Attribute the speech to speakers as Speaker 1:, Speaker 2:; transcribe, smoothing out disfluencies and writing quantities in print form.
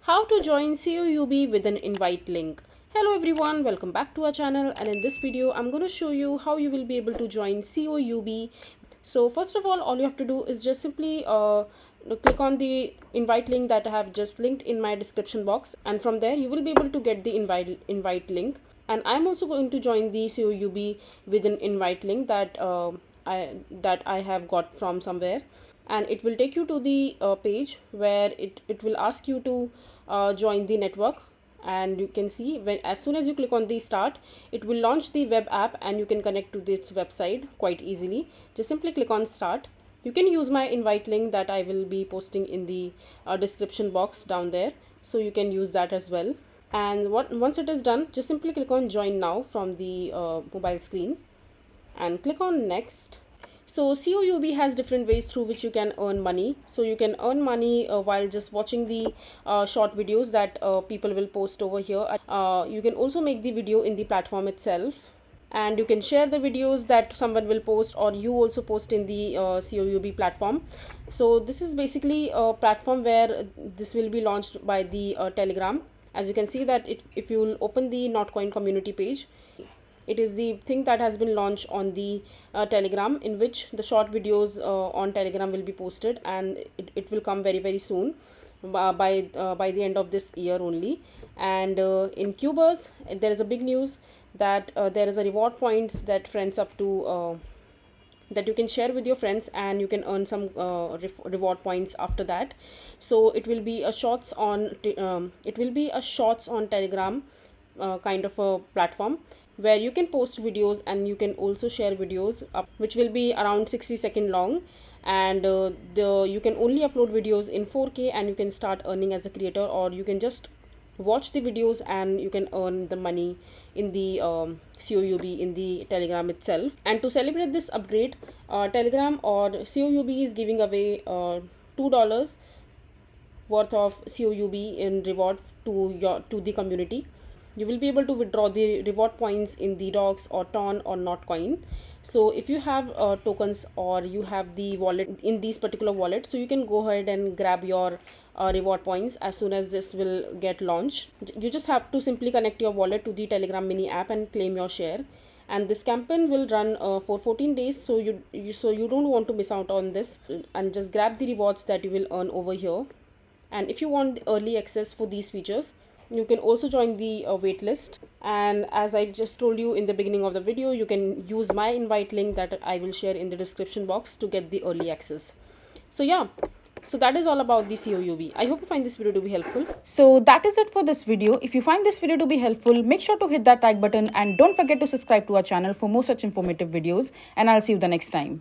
Speaker 1: How to join COUB with an invite link. Hello everyone, welcome back to our channel, and in this video I'm going to show you how you will be able to join COUB. So first of all you have to do is just simply click on the invite link that I have just linked in my description box, and from there you will be able to get the invite link. And I'm also going to join the COUB with an invite link that I have got from somewhere, and it will take you to the page where it will ask you to join the network. And you can see, when as soon as you click on the start, it will launch the web app and you can connect to this website quite easily. Just simply click on start. You can use my invite link that I will be posting in the description box down there, so you can use that as well. And once it is done, just simply click on join now from the mobile screen and click on next. So COUB has different ways through which you can earn money. So you can earn money while just watching the short videos that people will post over here. You can also make the video in the platform itself, and you can share the videos that someone will post, or you also post in the COUB platform. So this is basically a platform where this will be launched by the Telegram. As you can see that if you will open the Notcoin community page, it is the thing that has been launched on the Telegram, in which the short videos on Telegram will be posted, and it will come very soon, by the end of this year only. And in Cubers, there is a big news that there is a reward points that friends up to that you can share with your friends, and you can earn some reward points after that. So it will be a shorts on Telegram kind of a platform where you can post videos, and you can also share videos which will be around 60-second long. And you can only upload videos in 4K, and you can start earning as a creator, or you can just watch the videos and you can earn the money in the COUB in the Telegram itself. And to celebrate this upgrade, Telegram or COUB is giving away $2 worth of COUB in reward to the community. You will be able to withdraw the reward points in the docs or ton or Notcoin. So if you have tokens, or you have the wallet in these particular wallets, so you can go ahead and grab your reward points as soon as this will get launched. You just have to simply connect your wallet to the Telegram mini app and claim your share. And this campaign will run for 14 days, so you don't want to miss out on this, and just grab the rewards that you will earn over here. And if you want early access for these features, you can also join the waitlist. And as I just told you in the beginning of the video, you can use my invite link that I will share in the description box to get the early access. So yeah, so that is all about the COUB. I hope you find this video to be helpful.
Speaker 2: So that is it for this video. If you find this video to be helpful, make sure to hit that like button, and don't forget to subscribe to our channel for more such informative videos, and I'll see you the next time.